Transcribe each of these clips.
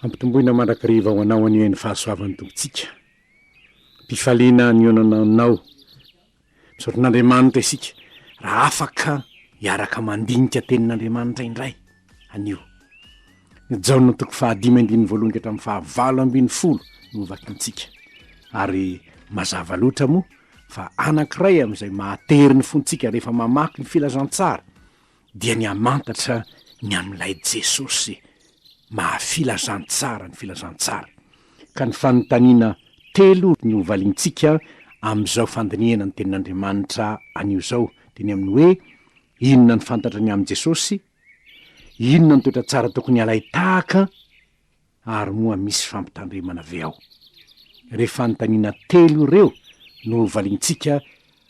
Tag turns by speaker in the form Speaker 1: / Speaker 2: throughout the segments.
Speaker 1: ampitomboina mandrakariva ho anao any ny fahasoavan'ny tompontsika mpifaliana ny onananao misaotran'Andriamanitra isika raha afaka hiaraka mandinika tenin'Andriamanitra indray anio Jaona 5:2 ka hatramin'ny 9:10 no vakintsika ary mazava loatra moa fa anankiray amin'izay mahatery ny fontsika rehefa mamaky ny filazantsara dia ny amantatra ny amin'ilay Jesosy mahafilazantsara ny filazantsara ka ny fanontaniana telo ny hovalintsika amin'izao fandiniana ny tenin'Andriamanitra anio zao teny amin'ny hoe inona ny fantatra ny amin'i Jesosy, inona ny toetra tsara tokony alay tahaka ary moa misy fampitandremana avy ao. Rehefa fanontaniana telo ireo no hovalintsika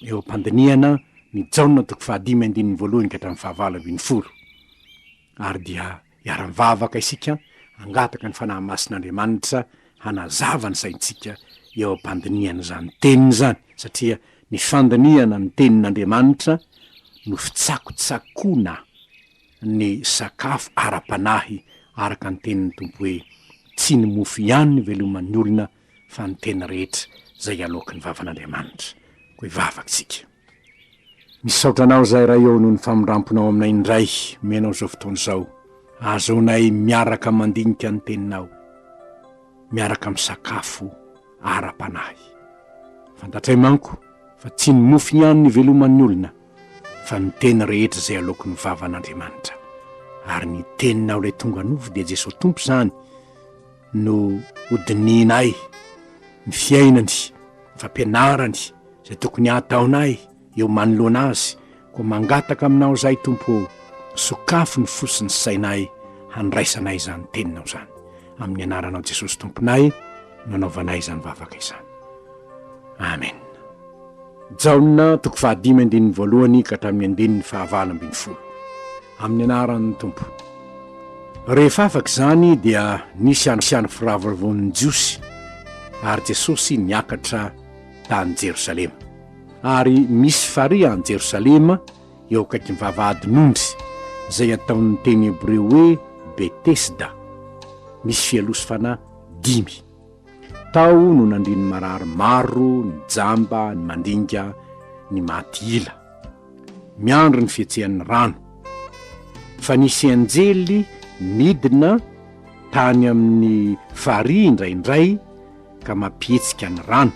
Speaker 1: eo am-pandiniana ny Jaona 5:2 ka hatramin'ny 9:10 ary dia hiara-mivavaka isika angataka ny fanahy masin'Andriamanitra hanazava ny saintsika eo am-pandiniana zany teniny zany satria ny fandiniana ny tenin'Andriamanitra no fitsakotsakoana ny sakafo ara-panahy araka ny tenin'ny tompo hoe tsy ny mofo ihany ny veloman'ny olona fa ny teny rehetra zay aloka ny vavan'Andriamanitra koa hivavaka isika. Misaotranao zay raha eo noho ny famindramponao aminay indray menao zao fotoana zao azonay miaraka mandinika ny teninao miaraka misakafo ara-panahy fantatray manko fa tsy ny mofo ihany ny veloman'ny olona fa ny teny rehetra zay aloka ny vavan'Andriamanitra ary ny teninao lay tonga novo dia Jesosy tompo zany no hodininay ny fiainany fampianarany zay tokony ataonay eo manoloana azy koa mangataka aminao zay tompo sokafo ny fosiny sainay handraisanay zany teninao zany amin'ny anaranao Jesosy tomponay nanaovanay zany vavaka izany amen. Jaona 5:2 ka hatramin'ny 9:10 amin'ny anaran'ny tompo. Rehefa afaka zany dia nisy any firavoravoan'ny jiosy ary Jesosy niakatra tany Jerosalema ary misy faria any Jerosalema eo akaiky ny vavahadin'ondry zay ataon'ny teny hebreo hoe Betesda misy fialoso fana 5 tao no nandriny marary maro ny jamba ny mandinga ny maty ila miandro ny fietsehan'ny rano fa nisy anjely midina tany amin'ny faria indraindray ka mampihetsika ny rano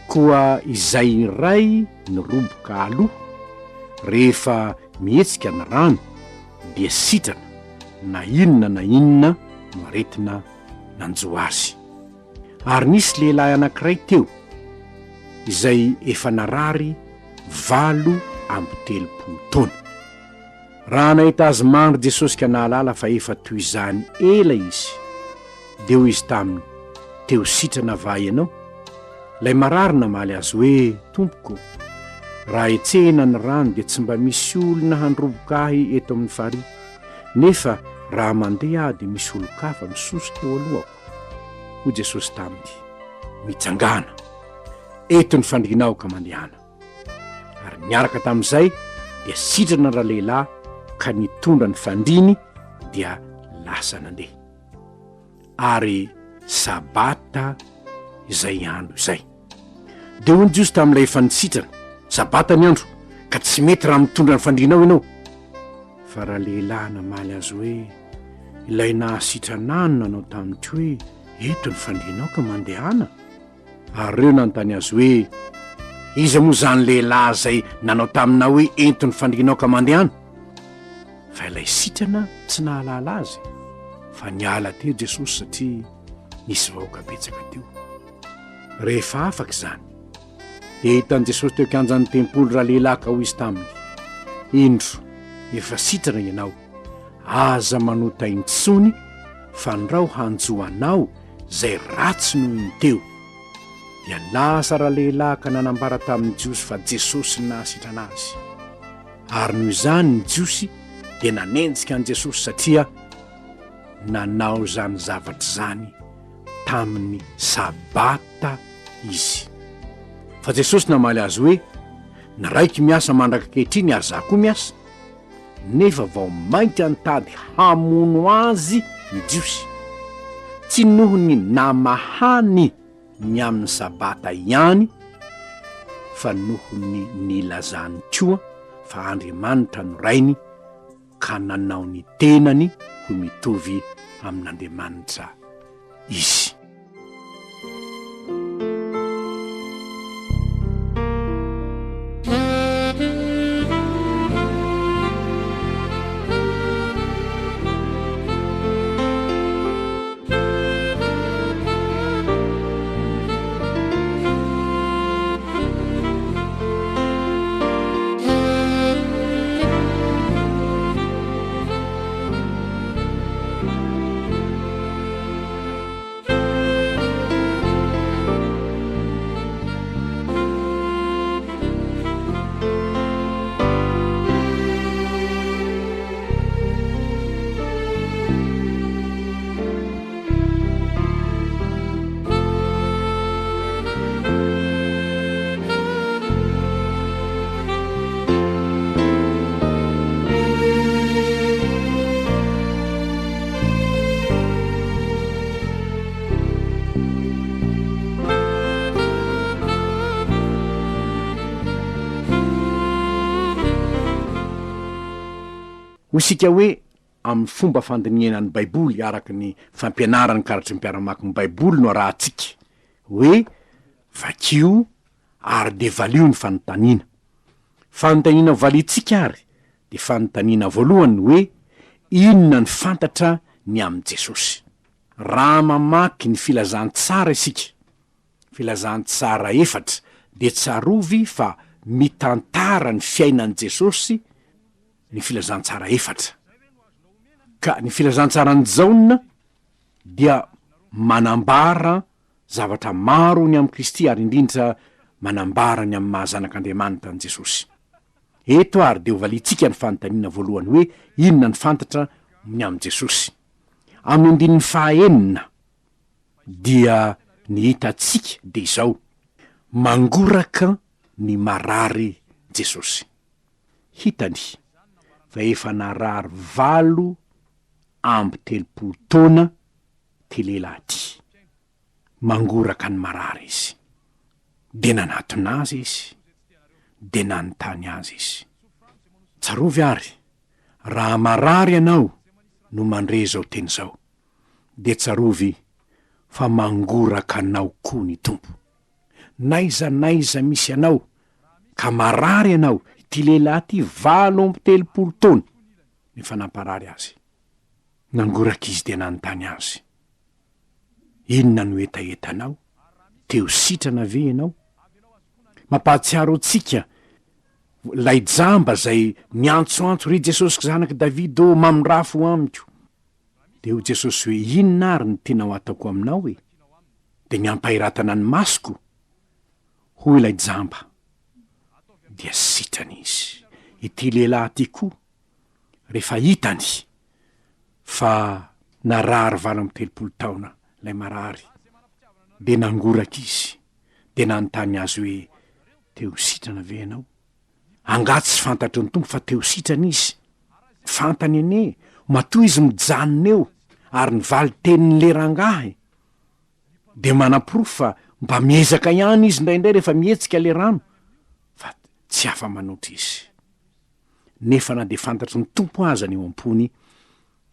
Speaker 1: koa izay iray ny roboka aloha rehefa mihetsika ny rano dia sitrana na inona no aretina nanjo azy ary nisy lehilahy anankiray teo izay efa narary 80 taona raha nahita azy mandro Jesosy ka nahalala fa efa toy izany ela izy dia hoy izy taminy teo sitrana va ianao lay marary namaly azy hoe tompoko raha etsehina ny rano dia tsy mba misy olona handroboka ahy eto amin'ny faria nefa raha mandeha dia misy olo-kafa misosika eo alohako hoy Jesosy taminy mitsangana eto ny fandrinao ka mandehana ary miaraka tamin'izay dia sitrana raha lehilahy ka nitondra ny fandriny dia lasa nandeha ary sabata izay andro izay dia hoy ny jiosy tamin'ilay efa nisitrana sabata ny andro ka tsy mety raha mitondra ny fandrinao ianao fa raha lehilahy namaly azy hoe ilay nahasitranano nanao tamity hoe eto ny fandrinao ka mandehana ary reo nanontany azy hoe iza moa zany lehilahy zay nanao taminao hoe ento ny fandrinao ka mandehana fa ilay sitrana tsy nahalala azy fa niala teo Jesosy satria nisy vahoaka betsaka teo. Rehefa afaka izany dia hitan'i Jesosy teo kianjan'ny tempoly raha lehilahy ka hoy izy taminy indro efa sitrana ianao aza manota intsony fandrao hanjoanao zay ratsy noho iny teo dia lasa raha lehilahy ka nanambara tamin'ny jiosy fa Jesosy ny nahasitrana azy ary noho izany ny jiosy dia nanenjika an'i Jesosy satria nanao zany zavatra zany tamin'ny sabata izy fa Jesosy namaly azy hoe na raiky miasa mandrakakehitriny ary za koa miasa nefa vao mainty antady hamono azy ny jiosy tsy nohony namahany ny amin'ny sabata ihany fa nohony nilazany koa fa Andriamanitra no rainy ka nanao ny tenany ho mitovy amin'Andriamanitra izy. Isika hoe amin'ny fomba fandinianan'ny baiboly araky ny fampianarany karatry ny mpiaramaky ny baiboly no rahantsika hoe vakio ary de valio ny fanontaniana. Fanontaniana valitsika ary de fanontaniana voalohany hoe inona ny fantatra ny amin'ny Jesosy. Raha mamaky ny filazantsara isika, filazantsara efatra, de tsarovy fa mitantara ny fiainan'i Jesosy ny filazantsara efatra. Ka ny filazantsarany Jaona dia manambara zavatra maro ny amin'ny Kristy ary indrindra manambara ny amin'ny mahazanak'Andriamanitra ny Jesosy. Eto ary de ho valitsika ny fanontaniana voalohany hoe inona ny fantatra ny amin'ny Jesosy. Amin'ny andininy fahaenina dia ny hitatsika de izao: mangoraka ny marary Jesosy. Hitany fa efa narary 8 taona ty lehilahy ty. Mangoraka ny marary izy, de nanatona azy izy, de nanontany azy izy. Tsarovy ary, raha marary ianao no mandre zao teny zao, de tsarovy fa mangoraka anao koa ny Tompo. Naiza misy anao ka marary ianao, ty lehilahy ty 8 taona nefa namparary azy. Nangoraka izy de nanontany azy: inona no etaetanao? Teo sitrana ve ianao? Mampahatsiaro antsika lay jamba zay miantsoantso ry Jesosy zanaky Davidy, o mamindrafo amiko. De ho Jesosy hoe: inona ary ny tena ho atako aminao e? De miampahiratana ny masoko hoy ilay jamba. Dia sitrana izy. Ity lehilahy ty koa rehefa hitany fa narary 8 taona lay marary, de nangoraka izy de nanontany azy hoe: teo sitrana ve ianao? Angatsy tsy fantatry ny Tompo fa teo sitrana izy. Fantany ane, matoa izy mijanona eo ary nivaly tenin'ny le rangahy. De manam-porofo fa mba miezaka ihany izy indraindray rehefa mihetsika le rano, fa tsy afa manotra izy. Nefa na de fantatry ny Tompo aza ny eo am-pony,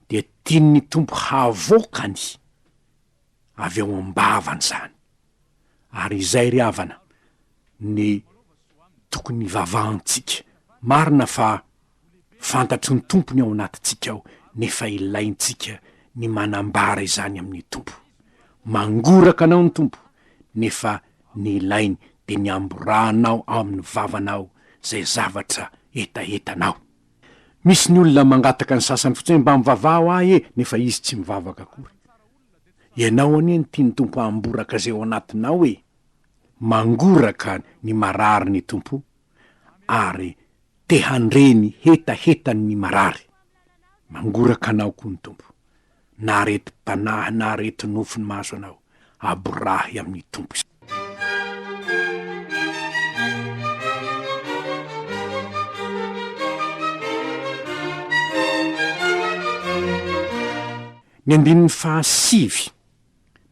Speaker 1: de tian'ny Tompo havoakany avy ao am-bavany zany. Ary izay ry havana ny tokony vavahantsika. Marina fa fantatry ny Tompo ny ao anatintsika ao, nefa ilaintsika ny manambara izany amin'ny Tompo. Mangoraka anao ny Tompo, nefa ny ilainy de ny amboranao amin'ny vavanao zay zavatra etaetanao. Misy ny olona mangataka ny sasany fotsiny mba mivavaho ahy nefa izy tsy mivavaka akory. Ianao anie ny tian'ny Tompo amboraka zay ao anatinao e. Mangoraka ny marary ny Tompo ary te handreny hetaheta ny marary. Mangoraka anao koa ny Tompo. Na retim-panahy na reti-nofony mahazo anao, aborahy amin'ny Tompo. Ny andininy 7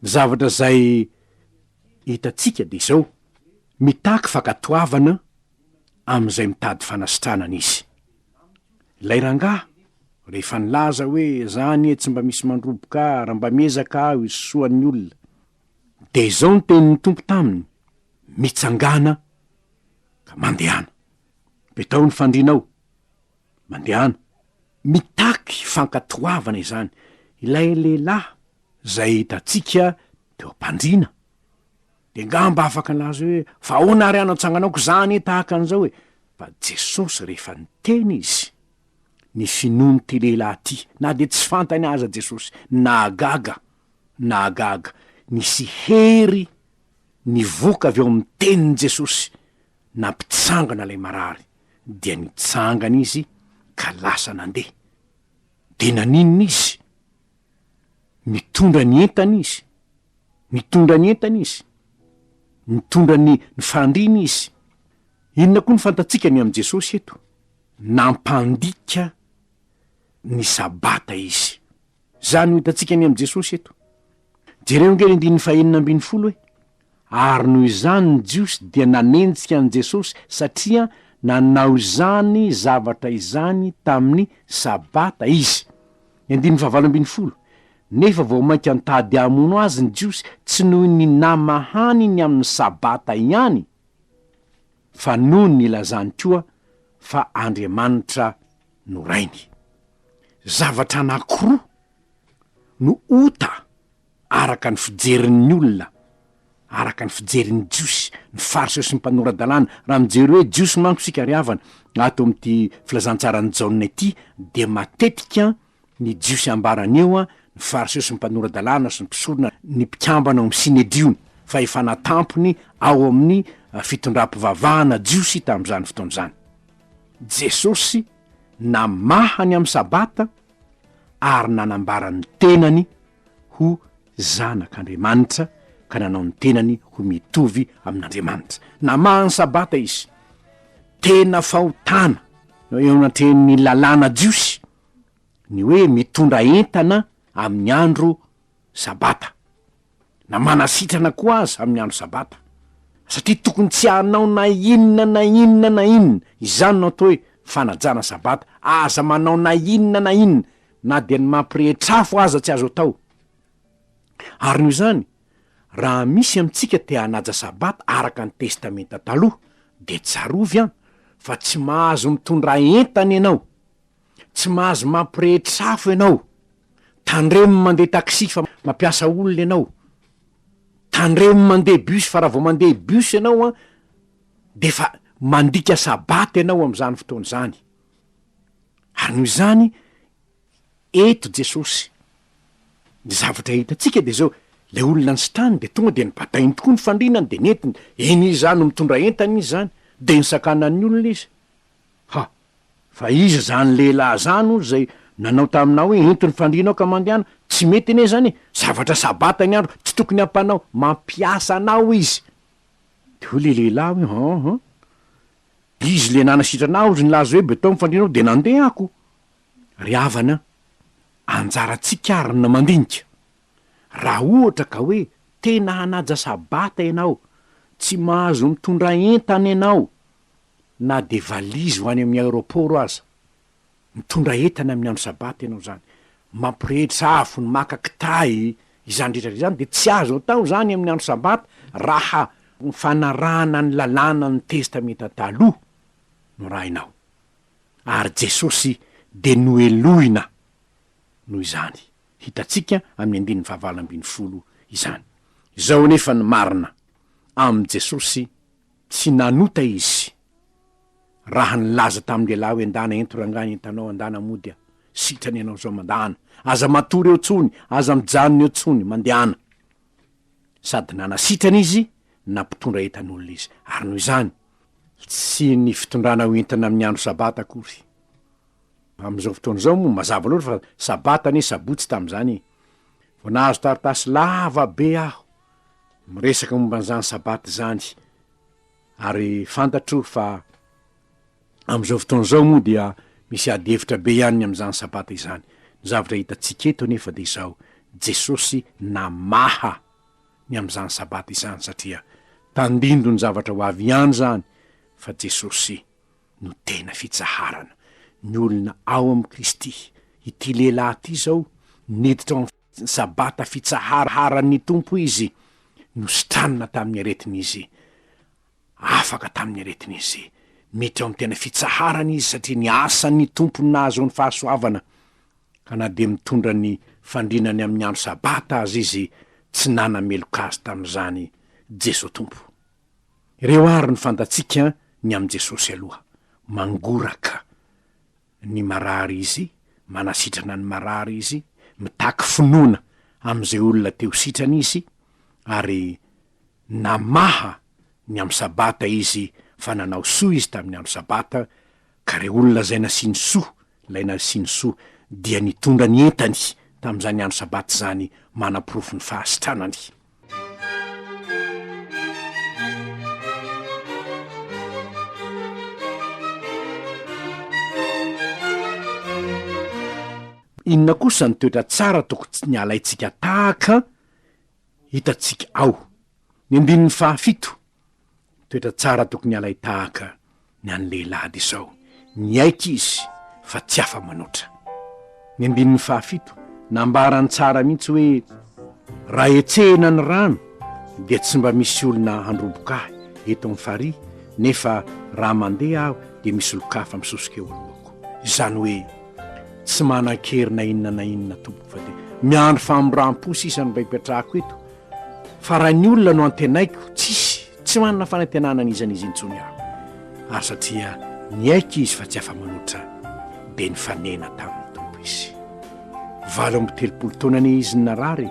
Speaker 1: zavatra zay hitatsika de zao mitaky fankatoavana am'izay mitady fanasitranana izy. Ilay rangaha rehefa nilaza hoe zany tsy mba misy mandroboka raha mba miezaka aho isosoan'ny olona, de zao ny tenin'ny tompo taminy, mitsangana ka mandehana. Betao ny fandrinao, mandehana. Mitaky fankatoavana izany. Ilay lehilahy zay hitatsika teo am-pandriana, de ngamba afaka laza hoe fa ahoana ary anao tsanganako zany tahaka an'izao e. Fa Jesosy rehefa niteny izy ny finoany ty lehilahy ty, na de tsy fantany aza Jesosy, nahagaga nisy hery nivoaka avy eo amin'ny tenin'i Jesosy, nampitsangana lay marary, dia nitsangana izy ka lasa nandeha. De naninona izy? Mitondra ny entana izy, mitondra ny fandriana izy. Inona koa ny fantatsika ny am' Jesosy eto? Nampandika ny sabata izy. Zany ho hitatsika ny am' Jesosy eto. Jereo nge 9:40 hoe, ary noho izany ny jiosy dia nanenjika an' Jesosy satria nanao izany zavatra izany tamin'ny sabata izy. 9:40 nefa vao mainka antady hamono azy ny jiosy tsy noho ny namahaniny amin'ny sabata ihany, fa noho ny ilazany koa fa Andriamanitra no rainy. Zavatra anankiroa no ota araka ny fijerin'ny olona, araka ny fijerin'ny jiosy, ny fariseo sy ny mpanorad-dalàna. Raha mijery hoe jiosy manko sika riavana ato am'ty filazantsarany Jaona ity, de matetika ny jiosy ambarany eo a ny fariseo sy ny mpanorad-dalàna sy ny mpisorona, ny mpikambana ao amin'ny Sinedriony, fa efa natampony ao amin'ny fitondram-pivavahana jiosy tam'izany fotoan'izany. Jesosy namahany amin'ny sabata ary nanambarany tenany ho zanak'Andriamanitra, ka nanao ny tenany ho mitovy amin'Andriamanitra. Namahany sabata izy, tena fahotana eo anatrehan'ny lalàna jiosy ny hoe mitondra entana amin'ny andro sabata, na manasitrana koa azy amin'ny andro sabata, satria tokony tsy hanao na inona izany no atao hoe fanajana sabata. Aza manao na inona na dia ny mampirehetrafo aza tsy azo atao. Ary noho izany, raha misy amintsika te hanaja sabata araka ny testamenta taloha, de tsarovy a fa tsy mahazo mitondra entana ianao, tsy mahazo mampirehetrafo ianao, tandremo mandeha taksi fa mampiasa olona ianao, tandremo mandeha bus fa raha vao mandeha bus ianao a de fa mandika sabata ianao am'izany fotoana zany. Ary noho izany, eto Jesosy, ny zavatra hitatsika de zao, le olona nysitrany de tonga de nybatainy tokoa ny fandrinany de nentiny, eny izy zany no mitondra entana izy zany, de nisakanan'ny olona izy. Fa izy zany lehilahy zany ozy zay nanao taminao hoe entiny fandrinao ka mandehana, tsy mety ene zany, zavatra sabata ny andro tsy tokony ampanao, mampiasa anao izy. De ho le lehilahy hoe izy le nanasitranao ozy nylaza hoe betao mifandrinao de nandeha ako. Ry havana, anjaratsika arina mandinika. Raha ohatra ka hoe tena hanaja sabata ianao, tsy mahazo mitondra entana ianao, na de valizy ho any amin'ny aéroport aza, mitondra entana amin'ny andro sabata ianao zany, mampirehetra afo ny maka kitay izany rehetra zany, de tsy azo atao zany amin'ny andro sabata raha ny fanarahana ny lalàna ny testamenta taloha no rahainao. Ary Jesosy de noeloina noho izany, hitatsika amin'ny 9:40 izany. Zao nefa ny marina am' Jesosy, tsy nanota izy raha nilaza tamin'ny lehilahy hoe andana ento rangany entanao, andana mody sitrany ianao zao mandana, aza matory eo tsony, aza mijanony eo tsony mandehana, sady nanasitrany izy nampitondra entan'olona izy. Ary noho izany, tsy ny fitondrana ho entana amin'ny andro sabata akory. Am'izao fotoana zao moa mazava loatra fa sabata ne sabotsy tam'izany, vao nahazo taritasy lava be aho miresaka momba an'izany sabata zany, ary fantatro fa am'izao fotoana zao moa dia misy ady hevitra be ihany am'izany sabata izany. Ny zavatra hitatsika eto nefa de izao, Jesosy namaha ny am'izany sabata izany satria tandindo ny zavatra ho avy ihany zany fa Jesosy no tena fitsaharana ny olona ao am' Kristy. Ity lehilahy ty zao niditra ao sabata fitsaharan'ny tompo izy no sitranina tamin'ny aretin'izy, afaka tamin'ny aretin'izy, miditra ao am' tena fitsaharana izy satria ny asan'ny tompo nahazo ny fahasoavana ka na de mitondra ny fandrinany amin'ny andro sabata azy izy tsy nanameloka azy tam'izany Jesosy tompo. Ireo ary ny fantatsika ny am' Jesosy aloha, mangoraka ny marary izy, manasitrana ny marary izy, mitaky finoana am'izay olona teo sitrany izy, ary namaha ny am' sabata izy fa nanao soa izy tamin'ny andro sabata, ka re olona zay nasiny soa, lay nasiny soa dia nitondra ny entany tam'izany andro sabata zany manapirofo ny fahasitranany. Inona kosa ny toetra tsara tokony ny alaitsika tahaka hitatsika ao? Ny 15, toetra tsara tokony alay tahaka ny an'ny lehilahy izao, ny aiky izy fa tsy afa-manoatra. Ny 15, nambarany tsara mihitsy hoe raha etsehina ny rano dia tsy mba misy olona handroboka eto amin'ny fary, nefa raha mandeha aho dia misy olo-kafa misosika eo alohako. Izany hoe tsy manan-kerina inona na inona tompo fa dia miandro famoram-po sisa ny mba hipetrahako eto, fa raha ny olona no antenaiko tsy manana fanantenana an'izan'izy intsony aho, ary satria ny aiky izy fa tsy afa-manoatra dia ny fanena tamin'ny tompo izy. 8 taona ny izy narary,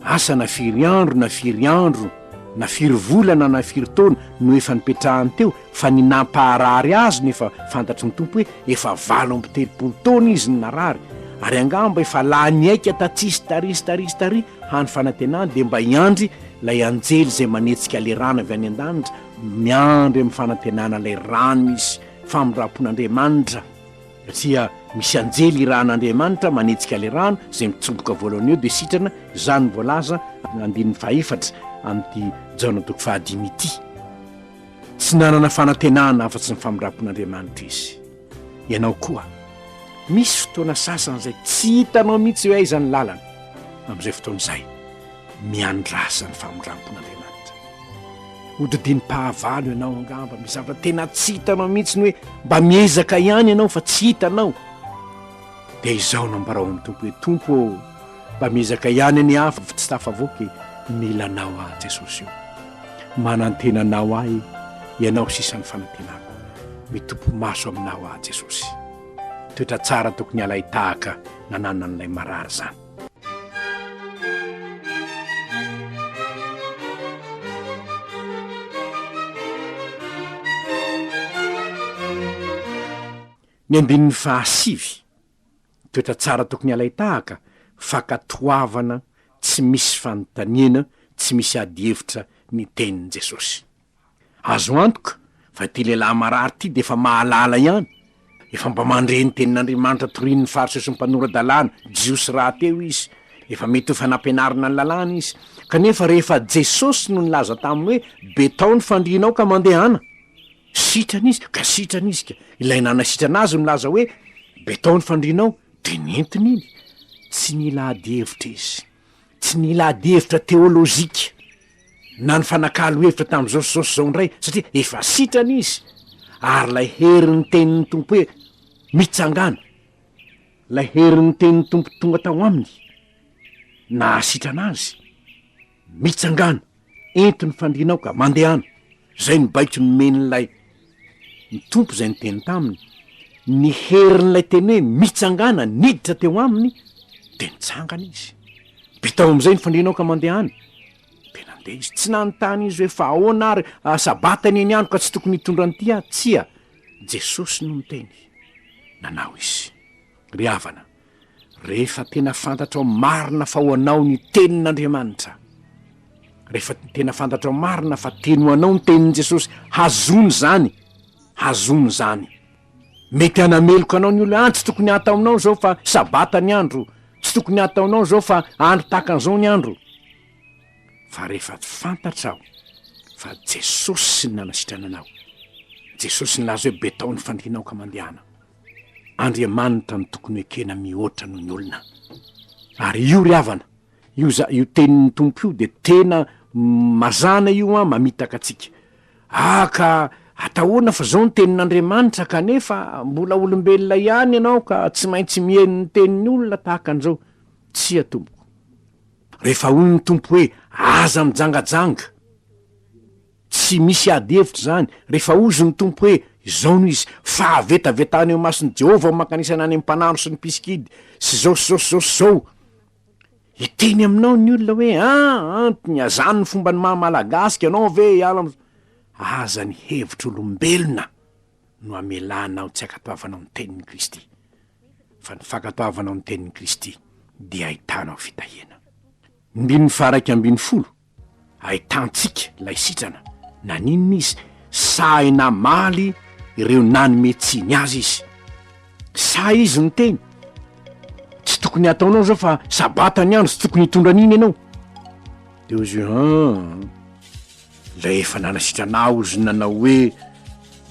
Speaker 1: asa na firy andro na firy volana na firy taona no efa nipetrahany teo, fa ny nampaharary azy nefa fantatry ny tompo hoe efa 8 taona izy ny narary, ary angamba efa lany aika tatsisy tary hany fanantenany dia mba hiandry lay anjely zay manetsika le rano avy any an-danitra, miandry amin'ny fanantenana lay rano izy famoram-pon'Andriamanitra, satria misy anjely iran'Andriamanitra manetsika le rano zay mitsomboka voalohany eo dia sitrana. Izany voalaza 14 amin'ity jaona 15 ity. Tsy nanana fanantenana afa-tsy ny famoram-pon'Andriamanitra izy. Ianao koa misy fotoana sasany zay tsy hitanao mihitsy hoe aiza ny lalana, amin'izay fotoan'izay miandrasa ny famoram-pon'Andriamanitra. Hodidinim-pahavalo ianao angamba, misy zavatra tena tsy hitanao mihitsy ny hoe mba miezaka ihany ianao fa tsy hitanao, dia izao nambarao amin'ny tompo hoe tompo mba miezaka ihany any hafa fa tsy tafavoaky, milanao ahy Jesosy io, manantenanao ahy ianao sisan'ny fanantenako, mitompo maso aminao ahy Jesosy. Toetra tsara tokony alay tahaka nanana an'ilay marary zany. Ny 17, toetra tsara tokony alay tahaka fakatoavana tsy misy fanontaniana, tsy misy adihevitra ny tenin'i Jesosy. Azo antoka fa ty lehilahy marary ty dia efa mahalala ihany, efa mba mandre ny tenin'Andriamanitra torian'ny fariseusy sy ny mpanorandalàna jiosy raha teo izy, efa mety ho fanampianarana ny lalàna izy, kanefa rehefa Jesosy no nilaza taminy hoe betao ny fandrianao ka mandehana, sitrana izy ka ilay nanasitrana azy milaza hoe betao ny fandrianao dia nentiny iny. Tsy nila adihevitra izy, tsy nila adihevitra teolôzika na ny fanakalo hevitra tamin'izao zao ndray, satria efa sitrana izy, ary lay herin'ny tenin'ny tompo hoe mitsangana, lay herin'ny tenin'ny tompo tonga tao aminy na sitrana azy, mitsangana entiny fandrianao ka mandehana. Zay ny baiko nomen'lay ny tompo zay ny teny taminy, ny herin'lay teny hoe mitsangana niditra teo aminy dia nitsangana izy. Betao amin'izay ny fandrianao ka mandehana dia nandeha izy, tsy nanontany izy hoe fa ahoana ary sabatany eny andro ka tsy tokony hitondra ny tia, tsia Jesosy no miteny, nanao izy. Ry havana, rehefa tena fantatrao marina fa ho anao ny tenin'Andriamanitra, rehefa tena fantatrao marina fa teny ho anao ny tenin'i Jesosy, hazony zany, mety hanameloka anao ny olona, tsy tokony hataonao zao fa sabata ny andro, tsy tokony hataonao zao fa andro takan'izao ny andro, fa rehefa fantatra aho fa Jesosy sy ny nanasitrana anao, Jesosy ny laza hoe betao ny fandrianao ka mandehana, Andriamanitra ny tokony ekena mihoatra noho ny olona. Ary io ry havana, io tenin'ny tompo io de tena mazana io mamitaka atsika. Ka atahoana fa zao ny tenin'Andriamanitra kanefa mbola olombelona ihany ianao ka tsy maintsy mihaino ny tenin'ny olona tahaka an'izao. Tsy atomboko. Rehefa hoy ny tompo hoe aza mijangajanga, tsy misy ady hevitra zany. Rehefa ozy ny tompo hoe izao no izy fa avetavetana eo mason'i Jehovah makanisana any am'mpanaro sy ny mpiskidy sy zao iteny aminao ny olona hoe antony azany ny fomba ny mahamalagasika ianao ve hiala aza ny hevitra olombelona no amelanao tsy akatoavanao ny tenin'ny Kristy. Fa ny fakatoavanao ny tenin'ny Kristy dia ahitanao fitahena. Mbiny faraiky ambiny folo ahitantsika lay sitrana naninona izy sahina maly ireo nanometsiny azy izy. Sa izy ny teny tsy tokony ataonao zao fa sabata ny andro tsy tokony hitondra an'iny ianao. De ozy lay efa nanasitranao ozy nanao hoe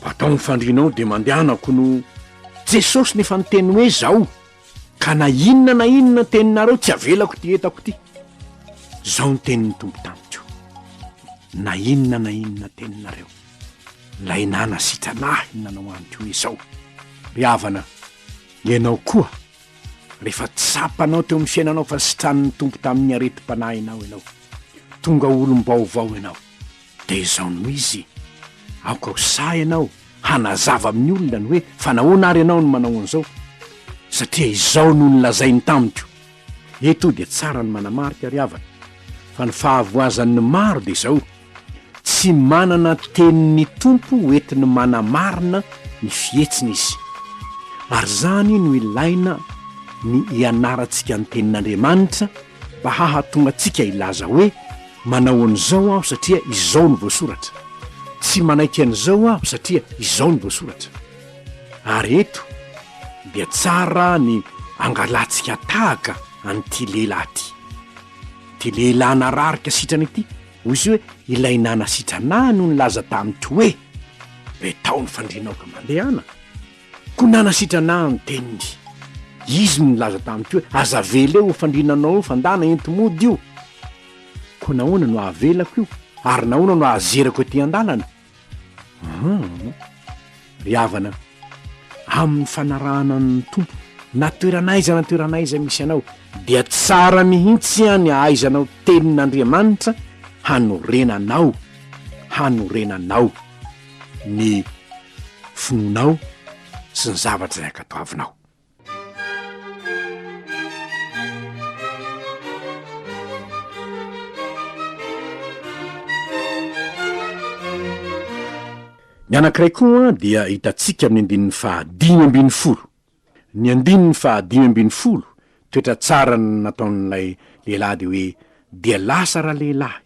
Speaker 1: atao ny fandrinao de mandehanako no Jesosy nefa ny teny hoe zao ka na inona teninareo tsy avelako ty etako ty. Zao ny tenin'ny tompo tamiko. Na inona teninareo lay nanasitranay nanao amiko hoe zao. Ry havana, ianao koa rehefa tsapanao teo amin'ny fiainanao fa sitran'ny tompo tamin'ny areti-panahinao ianao, tonga olom-baovao ianao, de zao no izy aoka ho sa ianao hanazava amin'ny olona ny hoe fa nahoana ary ianao no manao an'izao, satria izao no nolazainy tamiko. Eto dia tsara ny manamarika ry havana, fa ny fahavoazan'ny maro de zao tsy manana tenin'ny tompo hoentiny manamarina ny fihetsiny izy. Ary zany no ilaina ny ianarantsika ny tenin'Andriamanitra mba hahatonga antsika ilaza hoe manao an'izao aho satria izao no voasoratra, tsy manaiky an'izao aho satria izao no voasoratra. Ary eto dia tsara ny angalatsika tahaka an'ity lehilahy ty lehilahy nararika sitrana ity. Ozy hoe ilay nanasitrana no nilaza tamiko hoe betao ny fandrinao ka mandehana, ko nanasitranà ny teniny. Izy no nilaza tamiko hoe azavela eo fandrinanao fandana entomody io. Ko nahoana no ahavelako io ary nahoana no ahazerako ety an-dalana. Ry havana, amin'ny fanarahana ny tompo na toeranaiza misy anao dia tsara mihitsy any ahaizanao tenin'Andriamanitra hanorenanao ny finonao sy ny zavatra zay akatoavinao. Ny anankiray koa dia hitantsika amin'ny andinin'ny fahadimy ambin'ny folo. Ny andinin'ny fahadimy ambin'ny folo toetra tsara nataon'ilay lehilahy de hoe dia lasa raha lehilahy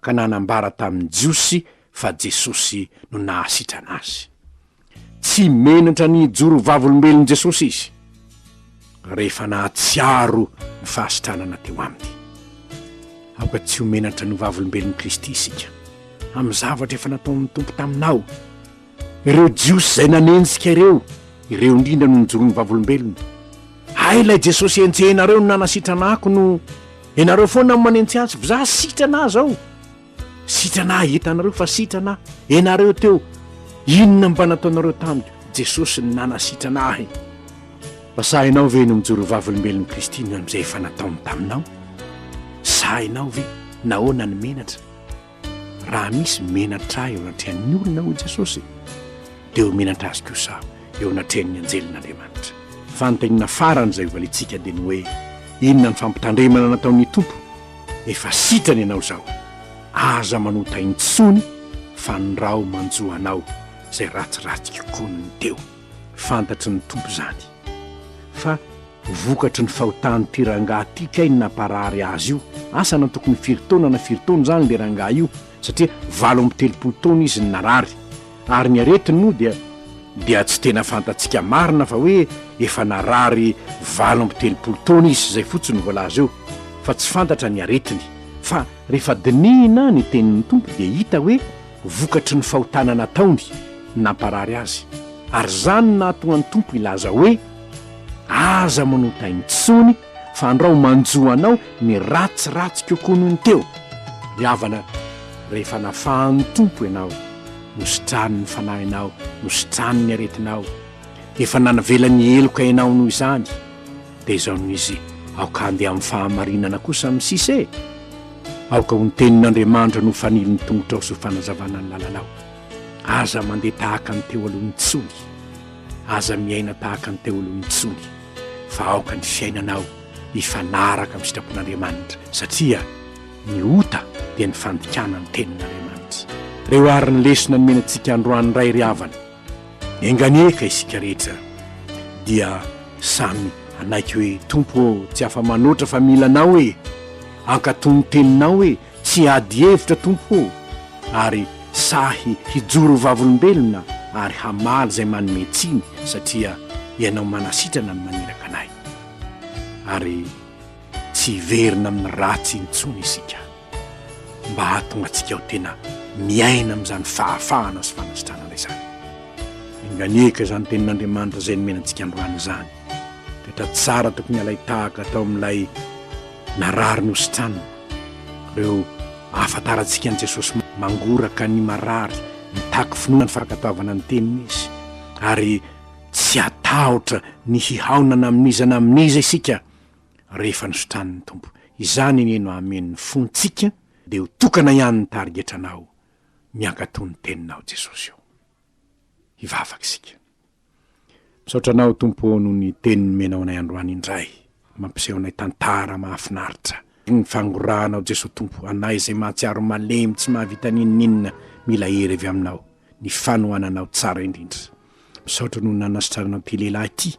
Speaker 1: ka nanambara tamin'ny jiosy fa Jesosy no nahasitrana azy. Tsy menatra ny joro vavolombelon'i Jesosy izy rehefa nahatsiaro ny fahasitranana teo aminy. Aoka tsy ho menatra ny vavolombelon'i Kristy isika amin'ny zavatra efa nataon'ny tompo taminao. Ireo jiosy zay nanenjika ireo indrindra no nijoro ny vavolombelona. Ilay Jesosy enjehinareo no nanasitranako no ianareo foana manentsy azy fa za sitrana zao. Sitrana hitanareo fa sitrana ianareo teo. Inona mba nataonareo tamiko? Jesosy ny nanasitranahy. Sahinao ve no mijoro vavolombelon'i Kristy no amin'izay efa nataony taminao? Sahinao ve nahoana ny menatra? Raha misy menatra eo anatrehan'ny olona ho Jesosy, dia ho menatra azy kosa eo anatrehan'ny anjelin'Andriamanitra. Fanontaniana farany izay hovalintsika dia ny hoe inona ny fampitandremana nataon'ny tompo? Efa sitrany ianao zao, aza manota intsony fa nyrao manjoanao zay ratsiratsy koniny teo. Fantatry ny tompo zany fa vokatry ny fahotany ty rangahy ty kay ny namparary azy io. Asa na tokony firy taona zany le rangahy io, satria 7 taona izy ny narary. Ary ny aretiny moa dia tsy tena fantatsika marina fa hoe efa narary 7 taona izy, zay fotsiny voalaza eo, fa tsy fantatra ny aretiny fa rehefa dinihina ny tenin'ny tompo dia hita hoe vokatry ny fahotana nataony namparary azy, ary zany nahatonga ny tompo ilaza hoe aza manota intsony fa andrao manjoanao ny ratsiratsy kokoa noho ny teo. Riavana rehefa nafahan'ny tompo ianao, nositrany ny fanahinao, nositrany ny aretinao, efa nanavelany eloka ianao noho izany, dia izao noho izy aoka andeha amin'ny fahamarinana kosa amin'ny sisa aoka ho ny tenin'Andriamanitra no faniliny tongotra ao sy ho fanazavana ny lalanao. Aza mandeha tahaka ny teo alohan'ny tsony, aza miaina tahaka ny teo alohan'ny tsony, fa aoka ny fiainanao ifanaraka amin'ny sitrapon'Andriamanitra, satria ny ota dia ny fandikana ny tenin'Andriamanitra. Reo ary ny lesona ny menantsika androany ray riavana, enganeka isika rehetra dia samy anaiky hoe tompo tsy afa manoatra fa milanao hoe ankatony teninao hoe tsy ady hevitra tompo, ary sahy hijoro vavolombelona ary hamaly izay manome tsiny, satria ianao manasitrana ny maniraka anay, ary tsy hiverina amin'ny ratsy intsony isika, mba hahatonga antsika ho tena miaina amin'izany fahafahana sy fanasitranana izany. Enganeka izany tenin'Andriamanitra izay nomenantsika androany izany, rehetra tsara tokony alay tahaka atao amin'ilay narary ny ositranina, reo ahafantarantsika an'i Jesosy mangoraka ny marary, mitaky finoana ny farakataovana ny teniny izy, ary tsy atahotra ny hihaonana amin'izana amin'iza isika rehefa nisotraniny tompo. Izany ny eno amen'ny fontsika dia ho tokana ihany ny tarigetranao miankatony ny teninao Jesosy io. Hivavaka isika. Misaotranao tompo noho ny teniny menao anay androany indray, mampiseho anay tantara mahafinaritra, ny fangorahanao Jesosy tompo, anay izay mahatsiaro malemy tsy mahavita ninninna mila hery avy aminao, ny fanohananao tsara indrindra. Misaotra noho nanasitranao ty lehilahy ity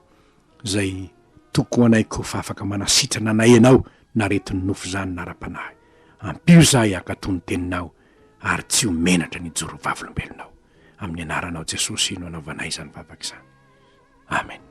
Speaker 1: izay toko anay kofa afaka manasitrana anay ianao naretiny nofo izany nara-panahy. Ampio zahay ankatony teninao ary tsy homenatra ny joro vavolombelonao. Amin'ny anaranao Jesosy no anaovanay izany vavaka izany. Amen.